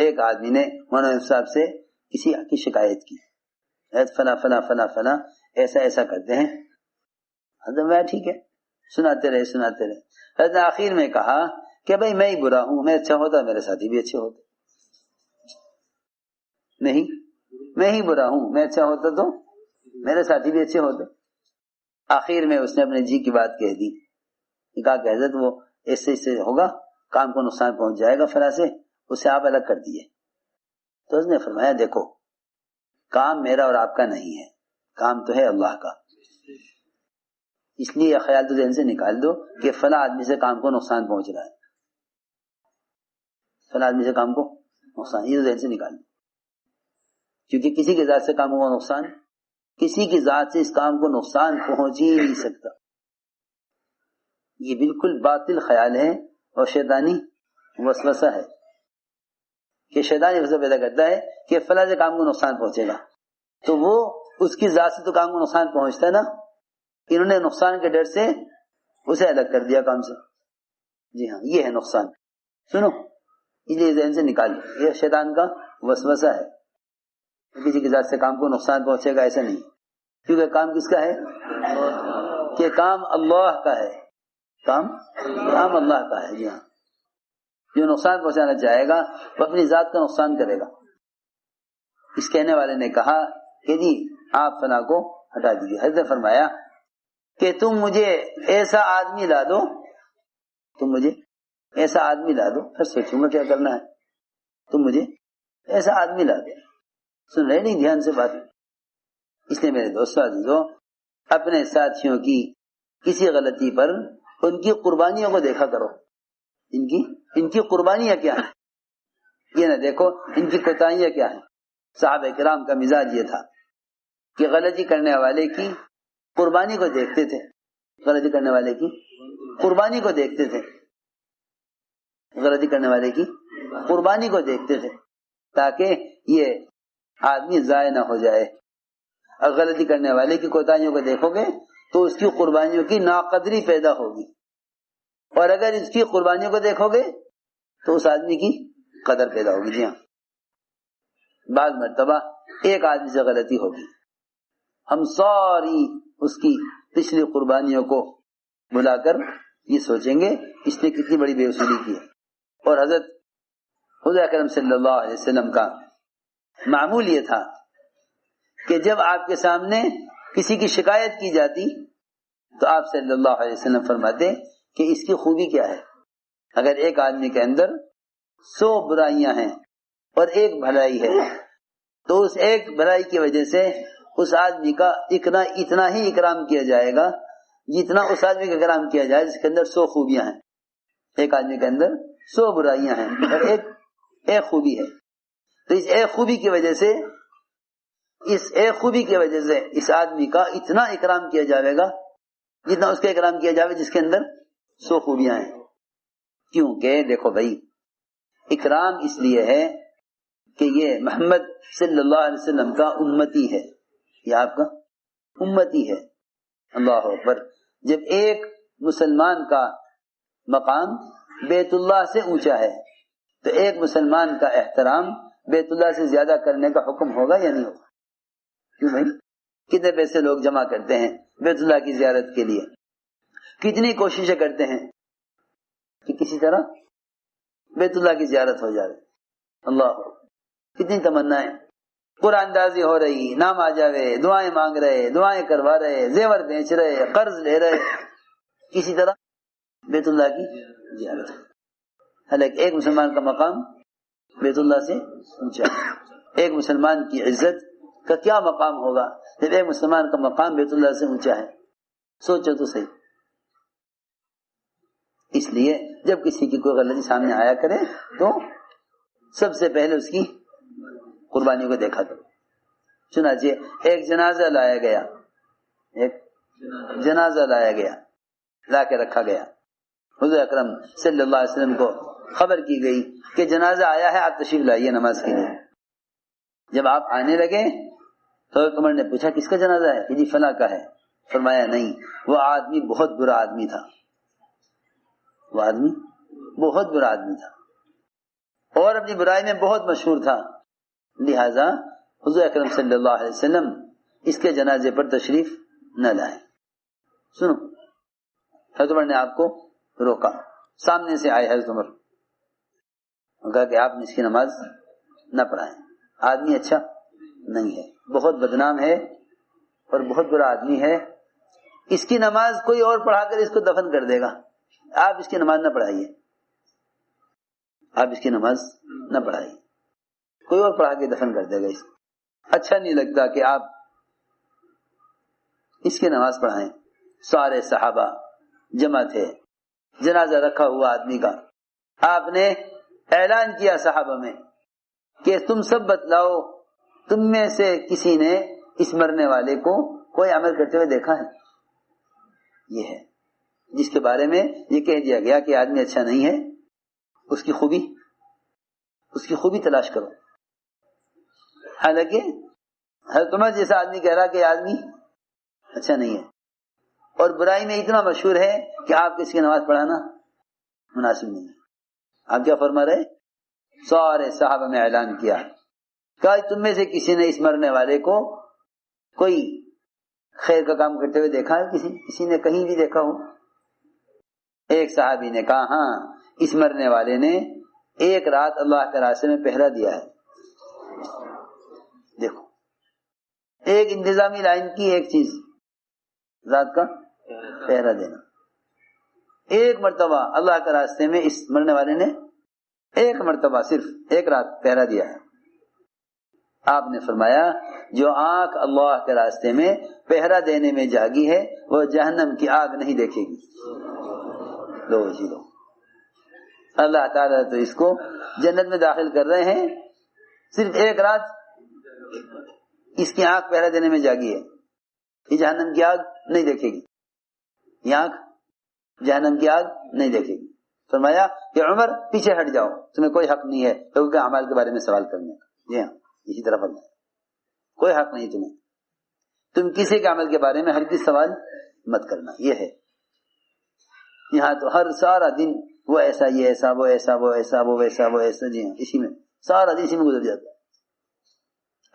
ایک آدمی نے مولانا صاحب سے کسی کی شکایت کی، فلاں فلاں فلاں فلاں ایسا ایسا کرتے ہیں. حضرت میں ٹھیک ہے سناتے رہے. حضرت نے آخر میں کہا کہ بھائی میں ہی برا ہوں، میں اچھا ہوتا میرے ساتھی بھی اچھے ہوتے. نہیں، میں ہی برا ہوں، میں اچھا ہوتا تو میرے ساتھی بھی اچھے ہوتے. آخر میں اس نے اپنے جی کی بات کہہ دی، کہا کہ حضرت وہ اس سے ہوگا، کام کو نقصان پہنچ جائے گا فلاں سے، اسے آپ الگ کر دیے. تو اس نے فرمایا دیکھو کام میرا اور آپ کا نہیں ہے، کام تو ہے اللہ کا. اس لیے خیال تو ذہن سے نکال دو کہ فلاں آدمی سے کام کو نقصان پہنچ رہا ہے، فلاں آدمی سے کام کو نقصان، یہ تو ذہن سے نکال دو. کیونکہ کسی کی ذات سے کام کو نقصان، کسی کی ذات سے اس کام کو نقصان پہنچ ہی نہیں سکتا. یہ بالکل باطل خیال ہے اور شیطانی وسوسہ ہے کہ شیطانی وسوسہ پیدا کرتا ہے کہ فلاں سے کام کو نقصان پہنچے گا، تو وہ اس کی ذات سے تو کام کو نقصان پہنچتا ہے نا، انہوں نے نقصان کے ڈر سے اسے الگ کر دیا کام سے. جی ہاں یہ ہے نقصان. سنو اس لیے ذہن سے نکال دو، یہ شیطان کا وسوسہ ہے. کسی کی ذات سے کام کو نقصان پہنچے گا ایسا نہیں، کیونکہ کام کس کا ہے؟ کہ کام اللہ کا ہے، کام اللہ کا ہے. جی ہاں جو نقصان پہنچانا چاہے گا وہ اپنی ذات کا نقصان کرے گا. اس کہنے والے نے کہا کہ جی آپ فلاں کو ہٹا دیجیے. حضرت نے فرمایا کہ تم مجھے ایسا آدمی لا دو، تم مجھے ایسا آدمی لا دو، پھر سوچوں گا کیا کرنا ہے. تم مجھے ایسا آدمی لا دو. سن رہے نہیں دھیان سے بات. اس لیے میرے دوستو عزیزو اپنے ساتھیوں کی کسی غلطی پر ان کی قربانیوں کو دیکھا کرو. ان کی قربانیاں کیا ہیں، یہ نہ دیکھو ان کی کوتاہیاں کیا ہیں. صحابہ کرام کا مزاج یہ تھا کہ غلطی کرنے والے کی قربانی کو دیکھتے تھے، غلطی کرنے والے کی قربانی کو دیکھتے تھے، غلطی کرنے والے کی قربانی کو دیکھتے تھے تاکہ یہ آدمی ضائع نہ ہو جائے. اور غلطی کرنے والے کی کوتاہیوں کو دیکھو گے تو اس کی قربانیوں کی ناقدری پیدا ہوگی، اور اگر اس کی قربانیوں کو دیکھو گے تو اس آدمی کی قدر پیدا ہوگی. جی ہاں بعض مرتبہ ایک آدمی سے غلطی ہوگی، ہم ساری اس کی پچھلی قربانیوں کو بلا کر یہ سوچیں گے اس نے کتنی بڑی بے وصولی کی ہے. اور حضور اکرم صلی اللہ علیہ وسلم کا معمول یہ تھا کہ جب آپ کے سامنے کسی کی شکایت کی جاتی تو آپ صلی اللہ علیہ وسلم فرماتے کہ اس کی خوبی کیا ہے. اگر ایک آدمی کے اندر 100 برائیاں ہیں اور ایک بھلائی ہے تو اس ایک بھلائی کی وجہ سے اس آدمی کا اتنا ہی اکرام کیا جائے گا جتنا اس آدمی کا اکرام کیا جائے جس کے اندر 100 خوبیاں ہیں. ایک آدمی کے اندر 100 برائیاں ہیں اور ایک خوبی ہے، تو اس ایک خوبی کی وجہ سے اس آدمی کا اتنا اکرام کیا جائے گا جتنا اس کا اکرام کیا جائے جس کے اندر 100 خوبیاں ہیں. کیونکہ دیکھو بھائی اکرام اس لیے ہے کہ یہ محمد صلی اللہ علیہ وسلم کا امتی ہے، یہ آپ کا امتی ہے. اللہ اکبر. جب ایک مسلمان کا مقام بیت اللہ سے اونچا ہے تو ایک مسلمان کا احترام بیت اللہ سے زیادہ کرنے کا حکم ہوگا یا نہیں ہوگا؟ کیوں بھائی کتنے پیسے لوگ جمع کرتے ہیں بیت اللہ کی زیارت کے لیے، کتنی کوششیں کرتے ہیں کہ کسی طرح بیت اللہ کی زیارت ہو جائے. اللہ کتنی تمنائیں، قرآن اندازی ہو رہی، نام آ جاوے، دعائیں مانگ رہے، دعائیں کروا رہے، زیور بیچ رہے، قرض لے رہے، کسی طرح بیت اللہ کی زیارت. حالانکہ ایک مسلمان کا مقام بیت اللہ سے اونچا ہے. ایک مسلمان کی عزت کا کیا مقام ہوگا جب ایک مسلمان کا مقام بیت اللہ سے اونچا ہے؟ سوچو تو صحیح. اس لیے جب کسی کی کوئی غلطی سامنے آیا کرے تو سب سے پہلے اس کی قربانی کو دیکھا کرو. چنانچہ ایک جنازہ لایا گیا، لا کے رکھا گیا. حضور اکرم صلی اللہ علیہ وسلم کو خبر کی گئی کہ جنازہ آیا ہے، آپ تشریف لائیے نماز کے لیے. جب آپ آنے لگے تو عمر نے پوچھا کس کا جنازہ ہے؟ کہ جی فلاں کا ہے. فرمایا نہیں، وہ آدمی بہت برا آدمی تھا، وہ آدمی بہت برا آدمی تھا. اور اپنی برائی میں بہت مشہور تھا، لہذا حضور اکرم صلی اللہ علیہ وسلم اس کے جنازے پر تشریف نہ لائے۔ سنو، حضرت عمر نے آپ کو روکا، سامنے سے آئے حضرت عمر، کہا کہ آپ نے اس کی نماز نہ پڑھائیں، آدمی اچھا نہیں ہے، بہت بدنام ہے اور بہت برا آدمی ہے، اس کی نماز کوئی اور پڑھا کر اس کو دفن کر دے گا، آپ اس کی نماز نہ پڑھائیے، آپ اس کی نماز نہ پڑھائیے، کوئی اور پڑھا کے دفن کر دے گا، اس کو اچھا نہیں لگتا کہ آپ اس کی نماز پڑھائیں۔ سارے صحابہ جمع تھے، جنازہ رکھا ہوا آدمی کا، آپ نے اعلان کیا صحابہ میں کہ تم سب بتلاؤ، تم میں سے کسی نے اس مرنے والے کو کوئی عمل کرتے ہوئے دیکھا ہے؟ یہ ہے جس کے بارے میں یہ کہہ دیا گیا کہ آدمی اچھا نہیں ہے، اس کی خوبی تلاش کرو۔ حالانکہ حضرت عمر جیسا آدمی کہہ رہا کہ آدمی اچھا نہیں ہے اور برائی میں اتنا مشہور ہے کہ آپ کسی کی نماز پڑھانا مناسب نہیں ہے۔ آپ کیا فرما رہے؟ سارے صحابہ میں اعلان کیا کہ تم میں سے کسی نے اس مرنے والے کو کوئی خیر کا کام کرتے ہوئے دیکھا ہے؟ کسی نے کہیں بھی دیکھا ہو؟ ایک صحابی نے کہا ہاں، اس مرنے والے نے ایک رات اللہ کے راستے میں پہرا دیا ہے۔ دیکھو، ایک انتظامی لائن کی ایک چیز، رات کا پہرا دینا، ایک مرتبہ اللہ کے راستے میں اس مرنے والے نے ایک مرتبہ صرف ایک رات پہرا دیا ہے۔ آپ نے فرمایا جو آنکھ اللہ کے راستے میں پہرا دینے میں جاگی ہے وہ جہنم کی آگ نہیں دیکھے گی۔ لو جی لو، اللہ تعالیٰ تو اس کو جنت میں داخل کر رہے ہیں، صرف ایک رات اس کی آنکھ پہرا دینے میں جاگی ہے، یہ جہنم کی آگ نہیں دیکھے گی، یہ آنکھ جہنم کی آگ نہیں دیکھے گی۔ فرمایا کہ عمر پیچھے ہٹ جاؤ، تمہیں کوئی حق نہیں ہے لوگوں کے اعمال کے بارے میں سوال کرنے کا۔ جی ہاں، اسی طرح فرمایا کوئی حق نہیں تمہیں، تم کسی کے عمل کے بارے میں ہرگز سوال مت کرنا۔ یہ ہے یہاں تو ہر سارا دن وہ ایسا، یہ ایسا، وہ ایسا، وہ ایسا، وہ ویسا، وہ ایسا، جی ہاں، اسی میں سارا دن اسی میں گزر جاتا ہے۔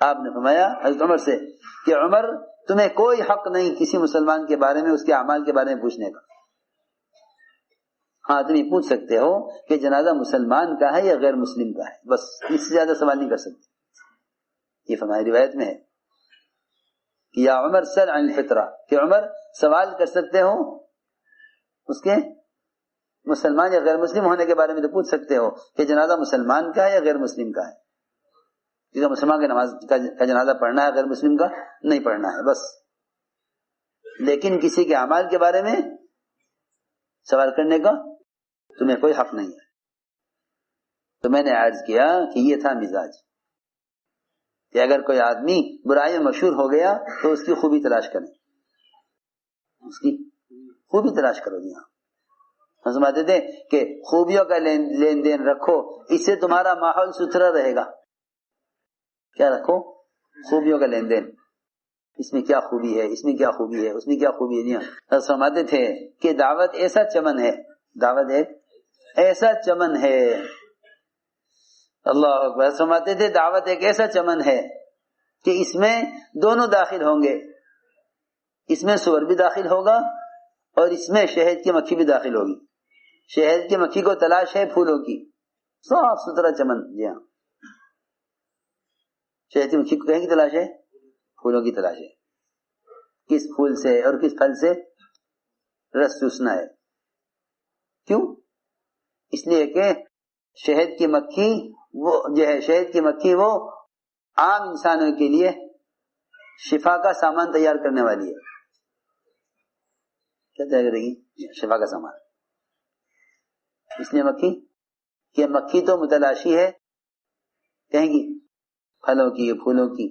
آپ نے فرمایا حضرت عمر سے کہ عمر تمہیں کوئی حق نہیں کسی مسلمان کے بارے میں اس کے اعمال کے بارے میں پوچھنے کا۔ ہاں، تم یہ پوچھ سکتے ہو کہ جنازہ مسلمان کا ہے یا غیر مسلم کا ہے، بس اس سے زیادہ سوال نہیں کر سکتے۔ یہ فرمایا روایت میں ہے کہ یا عمر سل عن الفطرہ، کہ عمر سوال کر سکتے ہو اس کے مسلمان یا غیر مسلم ہونے کے بارے میں، تو پوچھ سکتے ہو کہ جنازہ مسلمان کا ہے یا غیر مسلم کا ہے، کیونکہ مسلمان کی نماز کا جنازہ پڑھنا ہے، غیر مسلم کا نہیں پڑھنا ہے بس، لیکن کسی کے اعمال کے بارے میں سوال کرنے کا تمہیں کوئی حق نہیں ہے۔ تو میں نے عرض کیا کہ یہ تھا مزاج کہ اگر کوئی آدمی برائی میں مشہور ہو گیا تو اس کی خوبی تلاش کریں، اس کی خوبی تلاش کرو۔ جی ہاں، ہم سمجھتے تھے کہ خوبیوں کا لین دین رکھو، اس سے تمہارا ماحول ستھرا رہے گا۔ کیا رکھو؟ خوبیوں کا لین دین، اس میں کیا خوبی ہے، اس میں کیا خوبی ہے، اس میں کیا خوبی ہے۔ جی ہاں، سمجھتے تھے کہ دعوت ایسا چمن ہے، دعوت ایک ایسا چمن ہے، اللہ اکبر، سمجھتے تھے دعوت ایک ایسا چمن ہے کہ اس میں دونوں داخل ہوں گے، اس میں سور بھی داخل ہوگا اور اس میں شہد کی مکھی بھی داخل ہوگی۔ شہد کی مکھی کو تلاش ہے پھولوں کی، صاف ستھرا چمن۔ جی ہاں، شہد کی مکھی کو کہیں کی تلاش ہے؟ پھولوں کی تلاش ہے، کس پھول سے اور کس پھل سے رس چوسنا ہے۔ کیوں؟ اس لیے کہ شہد کی مکھی وہ جو ہے، شہد کی مکھی وہ عام انسانوں کے لیے شفا کا سامان تیار کرنے والی ہے۔ کیا تیار کرے گی؟ شفا کا سامان۔ اس لیے مکھی تو متلاشی ہے کہیں گی پھلوں کی، پھولوں کی،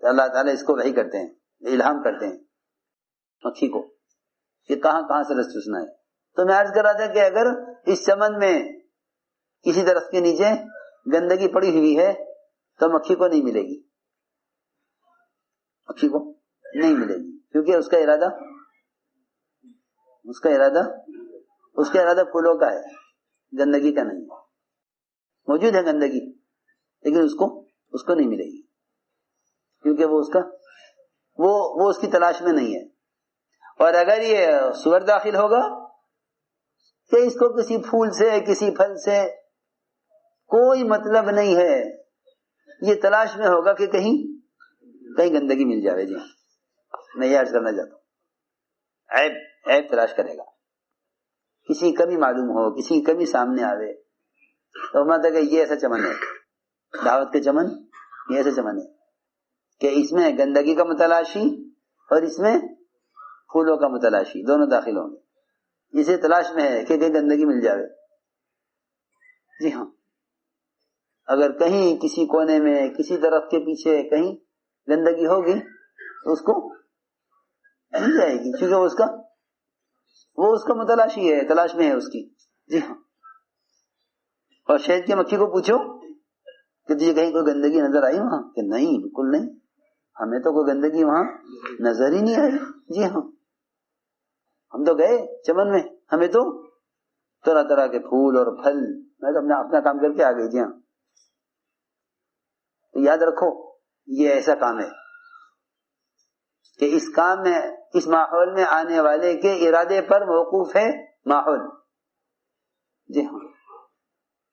تو اللہ تعالیٰ اس کو وحی کرتے ہیں، الہام کرتے ہیں مکھی کو کہ کہاں کہاں سے رس چوسنا ہے۔ تو میں عرض کر رہا تھا کہ اگر اس چمن میں کسی درخت کے نیچے گندگی پڑی ہوئی ہے تو مکھی کو نہیں ملے گی، مکھی کو نہیں ملے گی، کیونکہ اس کا ارادہ پھولوں کا ہے، گندگی کا نہیں۔ موجود ہے گندگی، لیکن اس کو نہیں ملے گی، کیونکہ وہ اس کی تلاش میں نہیں ہے۔ اور اگر یہ سور داخل ہوگا کہ اس کو کسی پھول سے کسی پھل سے کوئی مطلب نہیں ہے، یہ تلاش میں ہوگا کہ کہیں گندگی مل جائے۔ جی میں یہ عرض کرنا چاہتا ہوں، عیب تلاش کرے گا، کسی کمی معلوم ہو، کسی کمی سامنے آوے تو مطلب کہ یہ ایسا چمن ہے، دعوت کے چمن یہ ایسا چمن ہے کہ اس میں گندگی کا متلاشی اور اس میں پھولوں کا متلاشی دونوں داخل ہوں گے، اسے تلاش میں ہے کہ گندگی مل جاوے۔ جی ہاں، اگر کہیں کسی کونے میں کسی درخت کے پیچھے کہیں گندگی ہوگی تو اس کو مل جائے گی، کیونکہ وہ اس کا متلاشی ہے، تلاش میں ہے اس کی۔ جی ہاں، اور شہد کی مکھی کو پوچھو کہ تجھے کہیں کوئی گندگی نظر آئی وہاں؟ کہ نہیں، بالکل نہیں، ہمیں تو کوئی گندگی وہاں نظر ہی نہیں آئی۔ جی ہاں، ہم تو گئے چمن میں، ہمیں تو طرح طرح کے پھول اور پھل، میں تو اپنا کام کر کے آ گئی۔ جی ہاں، تو یاد رکھو یہ ایسا کام ہے کہ اس کام میں، اس ماحول میں آنے والے کے ارادے پر موقوف ہے ماحول۔ جی ہاں،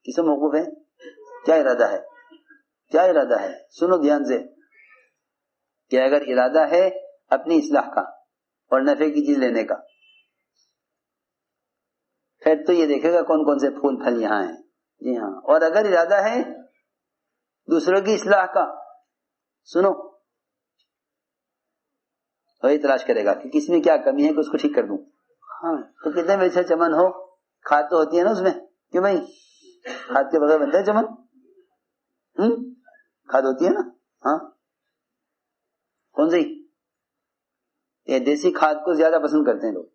کس پر موقوف ہے؟ کیا ارادہ ہے؟ کیا ارادہ ہے؟ سنو دھیان سے کہ اگر ارادہ ہے اپنی اصلاح کا اور نفع کی چیز لینے کا، پھر تو یہ دیکھے گا کون کون سے پھول پھل یہاں ہیں۔ جی ہاں، اور اگر ارادہ ہے دوسروں کی اصلاح کا، سنو، وہی تلاش کرے گا کہ کس میں کیا کمی ہے کہ اس کو ٹھیک کر دوں۔ ہاں، تو کتنے ویسے چمن ہو، کھاد تو ہوتی ہے نا اس میں، کیوں بھائی؟ کھاد کے بغیر بنتا ہے چمن؟ کھاد ہوتی ہے نا؟ ہاں، کون سی؟ یہ دیسی کھاد کو زیادہ پسند کرتے ہیں لوگ،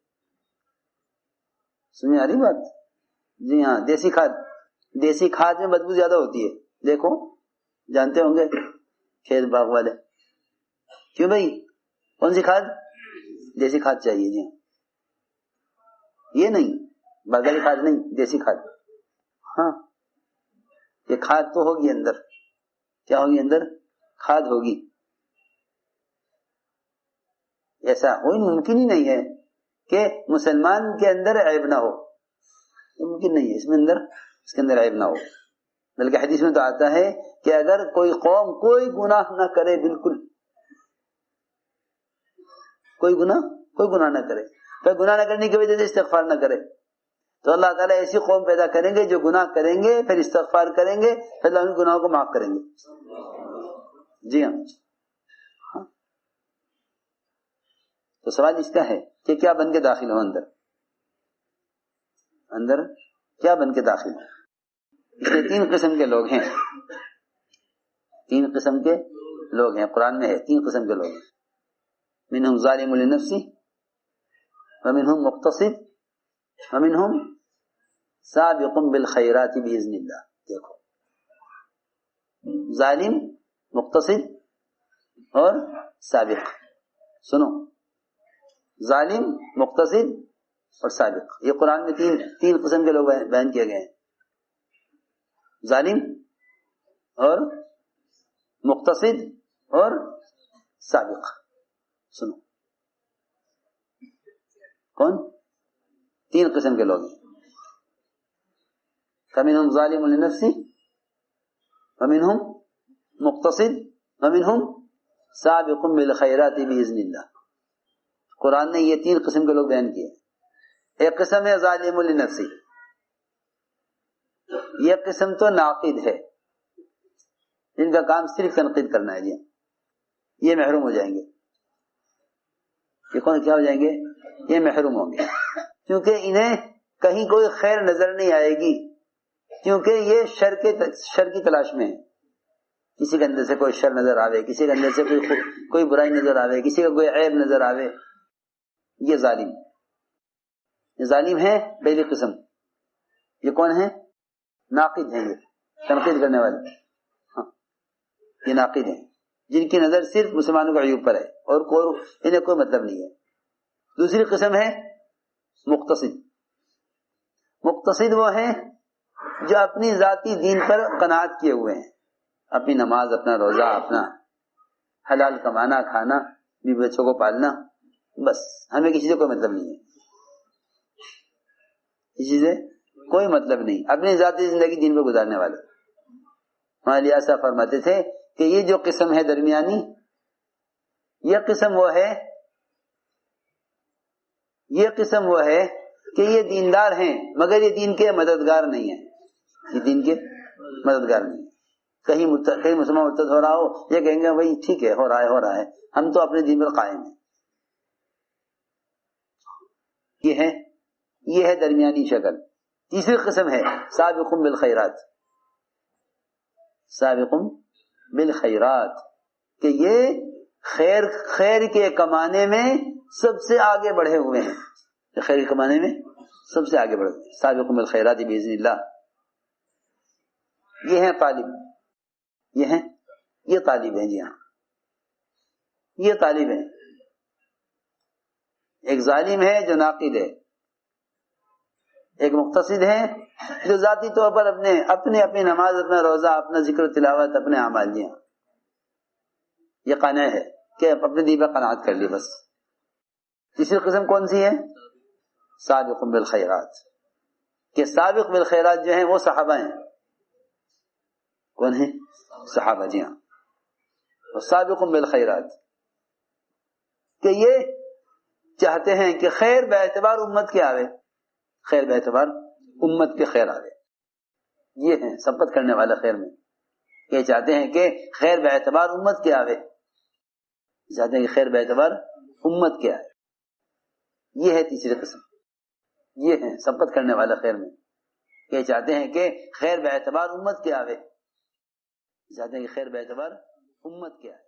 سمجھ آ رہی بات؟ جی ہاں، دیسی کھاد میں بدبو زیادہ ہوتی ہے، دیکھو جانتے ہوں گے کھیت باغ والے۔ کیوں بھائی؟ کون سی کھاد؟ دیسی کھاد چاہیے۔ جی یہ نہیں بازاری کھاد نہیں، دیسی کھاد۔ ہاں، یہ کھاد تو ہوگی اندر، کیا ہوگی اندر؟ کھاد ہوگی۔ ایسا کوئی ممکن ہی نہیں ہے کہ مسلمان کے اندر عیب نہ ہو، ممکن نہیں ہے، اس کے اندر عیب نہ ہو۔ بلکہ حدیث میں تو آتا ہے کہ اگر کوئی قوم کوئی گناہ نہ کرے، بالکل کوئی گناہ نہ کرے، پھر گناہ نہ کرنے کی وجہ سے استغفار نہ کرے، تو اللہ تعالیٰ ایسی قوم پیدا کریں گے جو گناہ کریں گے، پھر استغفار کریں گے، پھر اللہ ان گناہوں کو معاف کریں گے۔ جی ہاں، تو سوال اس کا ہے کہ کیا بن کے داخل ہو اندر کیا بن کے داخل ہو؟ اس میں 3 قسم کے لوگ ہیں، 3 قسم کے لوگ ہیں، قرآن میں ہے 3 قسم کے لوگ ہیں۔ منہم ظالم لنفسہ ومنہم مقتصد ومنہم سابق بالخیرات باذن اللہ۔ دیکھو، ظالم، مقتصد اور سابق۔ سنو، ظالم، مقتصد اور سابق، یہ قرآن میں تین قسم کے لوگ بیان کیے گئے ہیں، ظالم اور مقتصد اور سابق۔ سنو، کون؟ 3 قسم کے لوگ ہیں۔ فمنہم ظالم لنفسہ ومنہم مقتصد ومنہم سابق بالخیرات باذن اللہ۔ قرآن نے یہ 3 قسم کے لوگ بیان کیے۔ ایک قسم ہے ظالم لنفسہ، یہ قسم تو ناقد ہے، جن کا کام صرف تنقید کرنا ہے۔ یہ محروم ہو جائیں گے۔ یہ کون کیا ہو جائیں گے؟ یہ محروم ہوں گے، کیونکہ انہیں کہیں کوئی خیر نظر نہیں آئے گی، کیونکہ یہ شر کی تلاش میں ہے۔ کسی کے اندر سے کوئی شر نظر آوے، کسی کے اندر سے کوئی برائی نظر آوے، کسی کا کوئی عیب نظر آوے، یہ ظالم ہے پہلی قسم۔ یہ کون ہے؟ ناقد ہیں، یہ تنقید کرنے والے۔ ہاں، یہ ناقد ہیں جن کی نظر صرف مسلمانوں کے عیوب پر ہے اور انہیں کوئی مطلب نہیں ہے۔ دوسری قسم ہے مقتصد۔ مقتصد وہ ہیں جو اپنی ذاتی دین پر قناعت کیے ہوئے ہیں، اپنی نماز، اپنا روزہ، اپنا حلال کمانا کھانا، بیوی بچوں کو پالنا، بس ہمیں کسی سے کوئی مطلب نہیں ہے، کسی سے کوئی مطلب نہیں، اپنی ذاتی زندگی دین پہ گزارنے والے۔ ہمارے صاحب فرماتے تھے کہ یہ جو قسم ہے درمیانی، یہ قسم وہ ہے کہ یہ دیندار ہیں مگر یہ دین کے مددگار نہیں ہیں، یہ دین کے مددگار نہیں ہیں۔ کہیں مسلمان مرتد ہو رہا ہو، یہ کہیں گے بھائی ٹھیک ہے، ہو رہا ہے، ہم تو اپنے دین پر قائم ہیں۔ یہ ہے درمیانی شکل۔ تیسری قسم ہے سابقون بالخیرات، سابقون بالخیرات، کہ یہ خیر کے کمانے میں سب سے آگے بڑھے ہوئے ہیں، خیر کے کمانے میں سب سے آگے بڑھے ہوئے ہیں، سابقون بالخیرات باذن اللہ۔ یہ ہیں طالب، یہ طالب ہیں، جی ہاں یہ طالب ہیں۔ ایک ظالم ہے جو ناقد ہے، ایک مقتصد ہے جو ذاتی طور پر اپنی نماز، اپنا روزہ، اپنا ذکر و تلاوت، اپنے اعمال، جی ہاں یہ قانع ہے کہ اپنے دین پر قناعت کر لی بس۔ تیسری قسم کون سی ہے؟ سابق بالخیرات، کہ سابق بالخیرات جو ہیں وہ صحابہ ہیں۔ کون ہیں؟ صحابہ، جی ہاں۔ سابق بالخیرات کہ یہ چاہتے ہیں کہ خیر بے اعتبار امت کے آوے، خیر بے اعتبار امت کے خیر آوے، یہ ہیں سبقت کرنے والا خیر میں، یہ چاہتے ہیں کہ خیر بے اعتبار امت کے آوے، چاہتے ہیں کہ خیر بے اعتبار امت کے آوے، یہ ہے تیسری قسم، یہ ہیں سبقت کرنے والا خیر میں، یہ چاہتے ہیں کہ خیر بے اعتبار امت کے آوے، چاہتے ہیں کہ خیر بے اعتبار امت کے آوے۔